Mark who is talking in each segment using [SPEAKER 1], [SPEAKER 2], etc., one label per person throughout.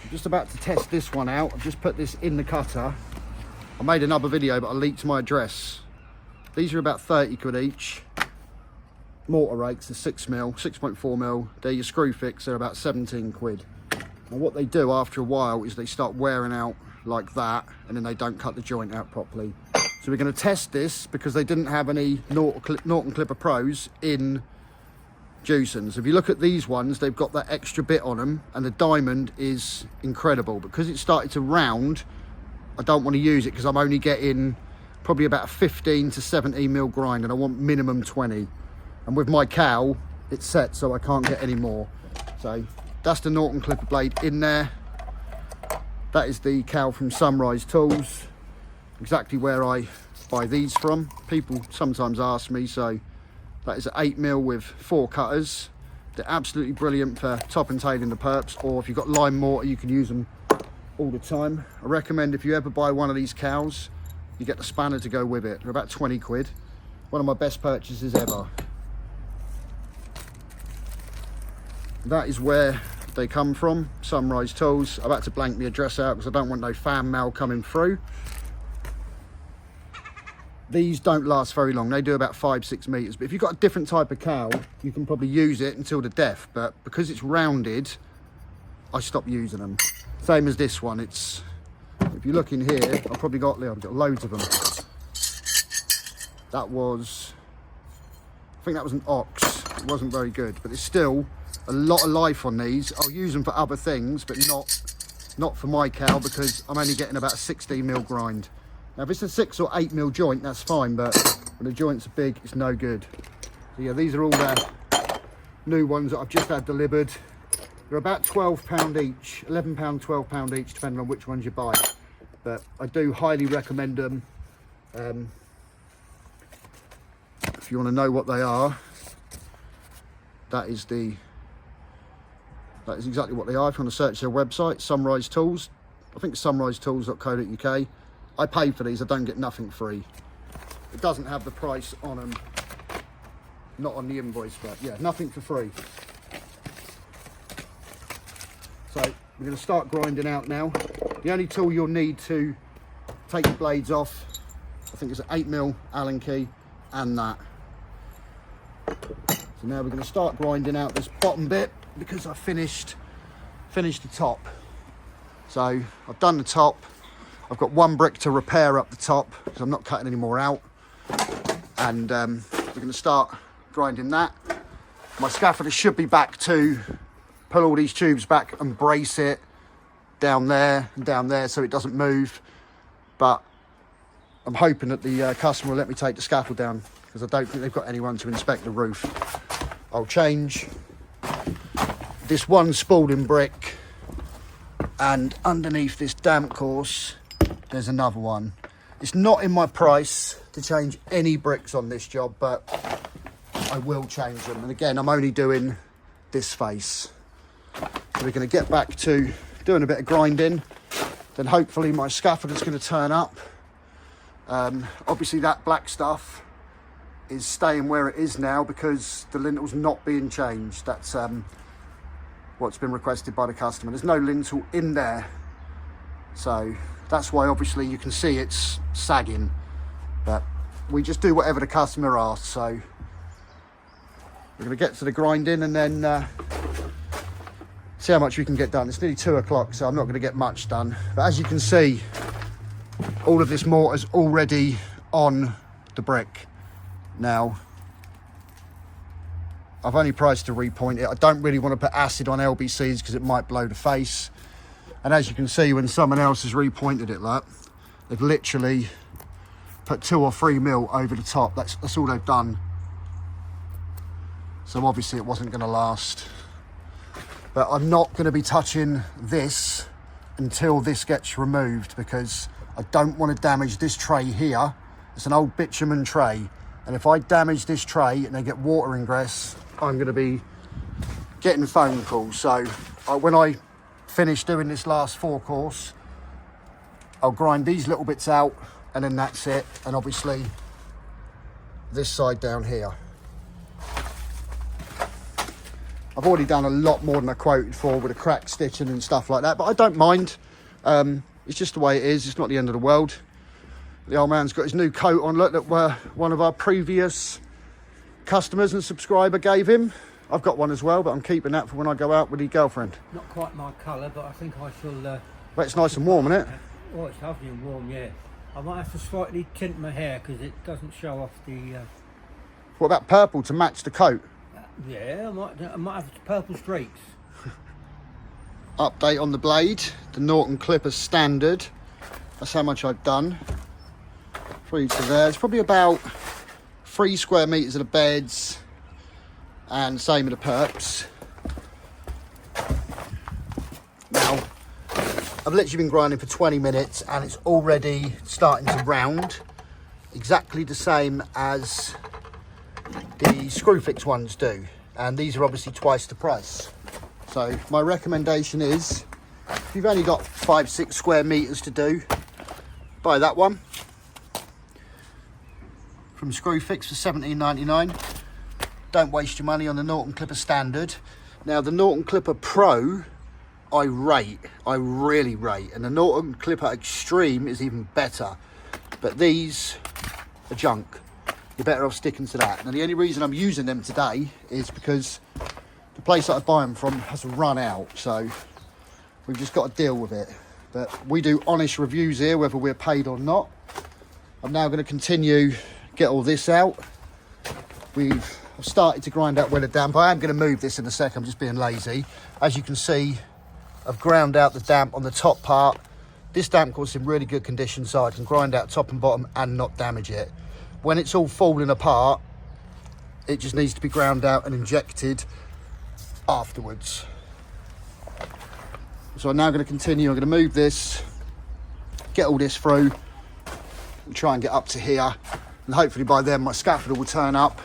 [SPEAKER 1] I'm just about to test this one out. I've just put this in the cutter. I made another video, but I leaked my address. These are about 30 quid each. Mortar rakes are 6mm, 6.4mm. They're your screwfix, they're about 17 quid. And what they do after a while is they start wearing out like that, and then they don't cut the joint out properly. So we're going to test this because they didn't have any Norton Clipper Pros in Jewsons. If you look at these ones, they've got that extra bit on them, and the diamond is incredible. Because it started to round, I don't want to use it because I'm only getting probably about a 15 to 17mm grind, and I want minimum 20. And with my cowl, it's set, so I can't get any more. So that's the Norton Clipper blade in there. That is the cowl from Sunrise Tools, exactly where I buy these from. People sometimes ask me, so that is an 8mm with 4 cutters. They're absolutely brilliant for top and tailing the perps, or if you've got lime mortar, you can use them all the time. I recommend if you ever buy one of these cowls, you get the spanner to go with it. They're about 20 quid. One of my best purchases ever. That is where they come from, Sunrise Tools. I've had to blank the address out because I don't want no fan mail coming through. These don't last very long. They do about 5-6 meters. But if you've got a different type of cowl, you can probably use it until the death. But because it's rounded, I stopped using them. Same as this one. It's, if you look in here, I've got loads of them. That was, I think that was an ox. It wasn't very good, but it's still a lot of life on these. I'll use them for other things, but not for my cowl, because I'm only getting about a 16mm grind. Now if it's a 6 or 8mm joint, that's fine, but when the joints are big, it's no good. So yeah, these are all the new ones that I've just had delivered. They're about £12 each, £11, £12 each, depending on which ones you buy. But I do highly recommend them. If you want to know what they are, that is exactly what they are. If you want to search their website, Sunrise Tools. I think it's sunrisetools.co.uk. I pay for these, I don't get nothing free. It doesn't have the price on them, not on the invoice, but yeah, nothing for free. So we're going to start grinding out now. The only tool you'll need to take the blades off, I think it's an 8mm Allen key and that. So now we're going to start grinding out this bottom bit because I finished the top. So I've done the top. I've got one brick to repair up the top because I'm not cutting any more out. And we're going to start grinding that. My scaffolder should be back to pull all these tubes back and brace it down there and down there so it doesn't move. But I'm hoping that the customer will let me take the scaffold down because I don't think they've got anyone to inspect the roof. I'll change this one spalding brick, and underneath this damp course there's another one. It's not in my price to change any bricks on this job, but I will change them. And again, I'm only doing this face. So we're going to get back to doing a bit of grinding, then hopefully my scaffolder's going to turn up. Obviously that black stuff is staying where it is now because the lintel's not being changed. That's what's been requested by the customer. There's no lintel in there, so that's why obviously you can see it's sagging, but we just do whatever the customer asks. So we're going to get to the grinding and then see how much we can get done. It's nearly 2 o'clock, so I'm not going to get much done, but as you can see, all of this mortar's already on the brick. Now I've only priced to repoint it. I don't really want to put acid on LBCs because it might blow the face. And as you can see, when someone else has repointed it, look, they've literally put 2 or 3mm over the top. That's all they've done. So obviously it wasn't going to last. But I'm not going to be touching this until this gets removed because I don't want to damage this tray here. It's an old bitumen tray. And if I damage this tray and they get water ingress, I'm going to be getting phone calls. So when I finish doing this last 4 course, I'll grind these little bits out and then that's it. And obviously this side down here. I've already done a lot more than I quoted for with the crack stitching and stuff like that, but I don't mind. It's just the way it is. It's not the end of the world. The old man's got his new coat on, look, that one of our previous customers and subscriber gave him. I've got one as well, but I'm keeping that for when I go out with the girlfriend.
[SPEAKER 2] Not quite my colour, but I think I shall...
[SPEAKER 1] But it's nice and warm, isn't it?
[SPEAKER 2] Oh, it's lovely and warm, yeah. I might have to slightly tint my hair because it doesn't show off the...
[SPEAKER 1] What about purple to match the coat?
[SPEAKER 2] Yeah, I might have purple streaks.
[SPEAKER 1] Update on the blade. The Norton Clipper Standard. That's how much I've done. 3 to there. It's probably about 3 square metres of the beds. And same with the perps. Now, I've literally been grinding for 20 minutes and it's already starting to round. Exactly the same as the screwfix ones do. And these are obviously twice the price. So my recommendation is, if you've only got 5-6 square metres to do, buy that one from Screwfix for £17.99. Don't waste your money on the Norton Clipper Standard. Now the Norton Clipper Pro, I really rate, and the Norton Clipper Extreme is even better. But these are junk. You're better off sticking to that. Now the only reason I'm using them today is because the place that I buy them from has run out, so we've just got to deal with it. But we do honest reviews here, whether we're paid or not. I'm now going to continue, get all this out. I've started to grind out where the damp. I am going to move this in a sec, I'm just being lazy. As you can see, I've ground out the damp on the top part. This damp course is in really good condition, so I can grind out top and bottom and not damage it. When it's all falling apart, it just needs to be ground out and injected afterwards. So I'm now going to continue. I'm going to move this, get all this through, and try and get up to here. And hopefully by then my scaffolder will turn up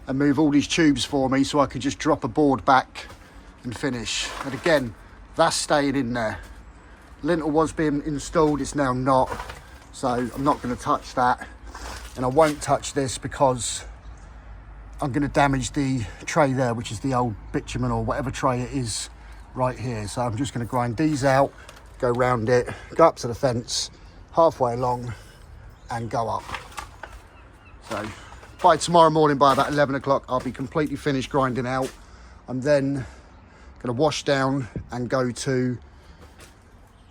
[SPEAKER 1] and move all these tubes for me so I can just drop a board back and finish. And again, that's staying in there. Lintel was being installed, it's now not. So I'm not going to touch that. And I won't touch this because I'm going to damage the tray there, which is the old bitumen or whatever tray it is right here. So I'm just going to grind these out, go round it, go up to the fence, halfway along and go up. So by tomorrow morning, by about 11 o'clock, I'll be completely finished grinding out. I'm then going to wash down and go to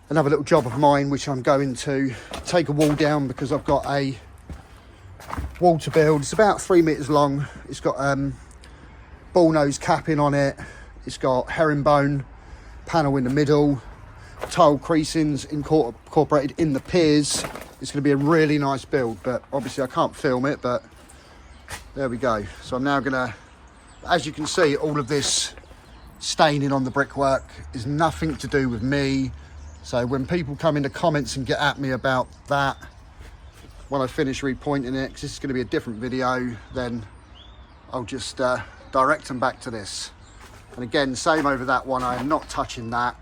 [SPEAKER 1] another little job of mine, which I'm going to take a wall down because I've got a wall to build. It's about 3 meters long. It's got bull nose capping on it. It's got herringbone panel in the middle, tile creasings incorporated in the piers. It's going to be a really nice build, but obviously I can't film it, but there we go. So I'm now going to, as you can see, all of this staining on the brickwork is nothing to do with me. So when people come in the comments and get at me about that, when I finish repointing it, because this is going to be a different video, then I'll just direct them back to this. And again, same over that one, I am not touching that,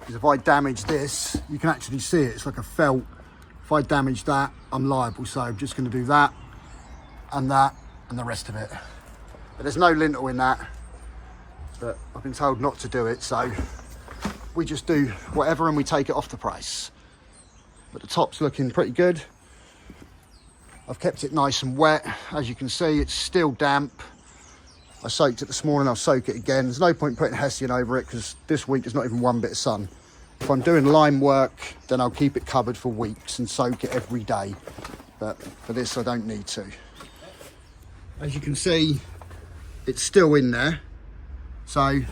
[SPEAKER 1] because if I damage this, you can actually see it, it's like a felt. If I damage that, I'm liable. So I'm just going to do that and the rest of it. But there's no lintel in that, but I've been told not to do it, so we just do whatever and we take it off the price. But the top's looking pretty good. I've kept it nice and wet. As you can see, it's still damp. I soaked it this morning, I'll soak it again. There's no point putting Hessian over it because this week there's not even one bit of sun. If I'm doing lime work, then I'll keep it covered for weeks and soak it every day. But for this, I don't need to. As you can see, it's still in there. So I'll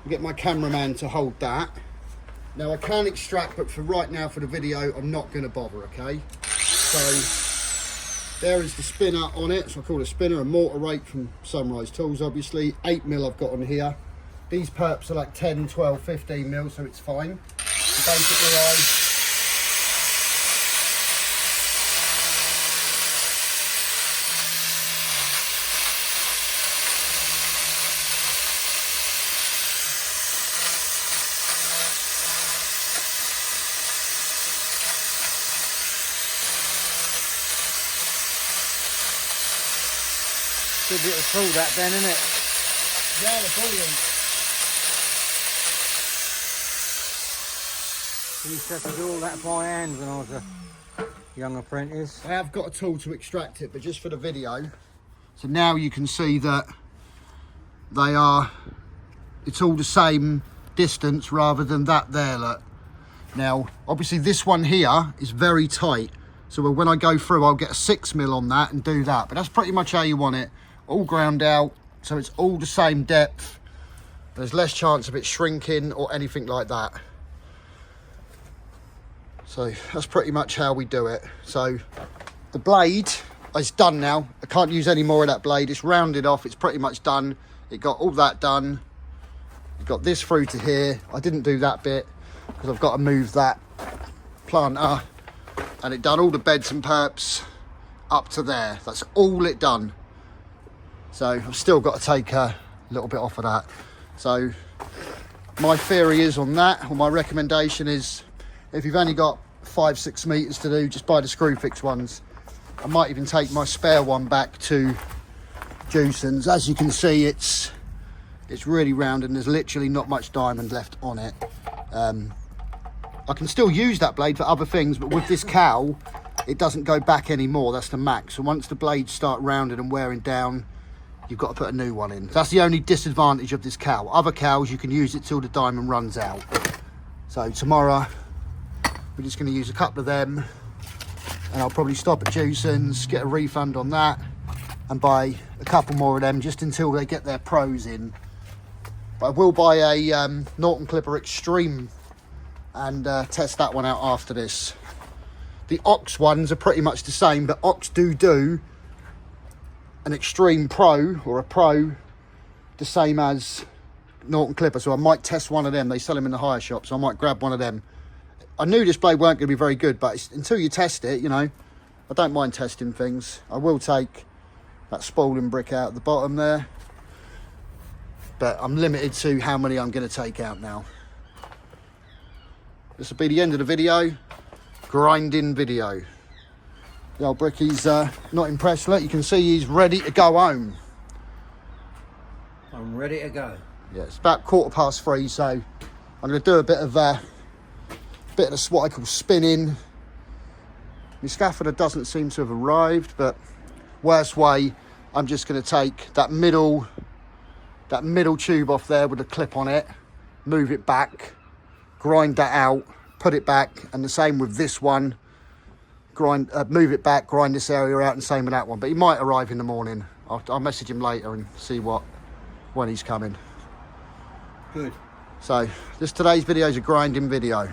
[SPEAKER 1] get my cameraman to hold that. Now I can extract, but for right now, for the video, I'm not going to bother, okay? So there is the spinner on it. So I call it a spinner, a mortar rake from Sunrise Tools, obviously. 8mm I've got on here. These perps are like 10, 12, 15mm, so it's fine. So basically
[SPEAKER 2] Good little tool that then, isn't it? Yeah, they're brilliant. We used to have to do all that by hand when I was a young apprentice.
[SPEAKER 1] I have got a tool to extract it, but just for the video. So now you can see that it's all the same distance rather than that there, look. Now, obviously this one here is very tight. So when I go through, I'll get a 6mm on that and do that. But that's pretty much how you want it. All ground out, so it's all the same depth. There's less chance of it shrinking or anything like that. So that's pretty much how we do it. So the blade is done now. I can't use any more of that blade. It's rounded off. It's pretty much done. It got all that done. It got this through to here. I didn't do that bit because I've got to move that planter. And it done all the beds and perps up to there. That's all it done. So I've still got to take a little bit off of that. So my theory is on that, or my recommendation is, if you've only got 5-6 meters to do, just buy the screwfix ones. I might even take my spare one back to Jewsons. As you can see, it's really round and there's literally not much diamond left on it. I can still use that blade for other things, but with this cow, it doesn't go back anymore. That's the max. So once the blades start rounding and wearing down, you've got to put a new one in. That's the only disadvantage of this cow. Other cows, you can use it till the diamond runs out. So tomorrow, we're just going to use a couple of them, and I'll probably stop at Jewsons, get a refund on that, and buy a couple more of them just until they get their pros in. But I will buy a Norton Clipper Extreme and test that one out after this. The Ox ones are pretty much the same, but Ox do an Extreme Pro or a Pro the same as Norton Clipper, so I might test one of them. They sell them in the hire shop, so I might grab one of them. I knew this blade weren't going to be very good, but until you test it, you know, I don't mind testing things. I will take that spooling brick out the bottom there, but I'm limited to how many I'm going to take out now. This will be the end of the video. Grinding video. The old Bricky's not impressed. Look, you can see he's ready to go home.
[SPEAKER 2] I'm ready to go.
[SPEAKER 1] Yeah, it's about 3:15, so I'm going to do a bit of what I call spinning. My scaffolder doesn't seem to have arrived, but worst way, I'm just going to take that middle tube off there with a clip on it, move it back, grind that out, put it back, and the same with this one. Move it back, grind this area out, and same with that one. But he might arrive in the morning. I'll message him later and see when he's coming.
[SPEAKER 2] Good.
[SPEAKER 1] So today's video is a grinding video.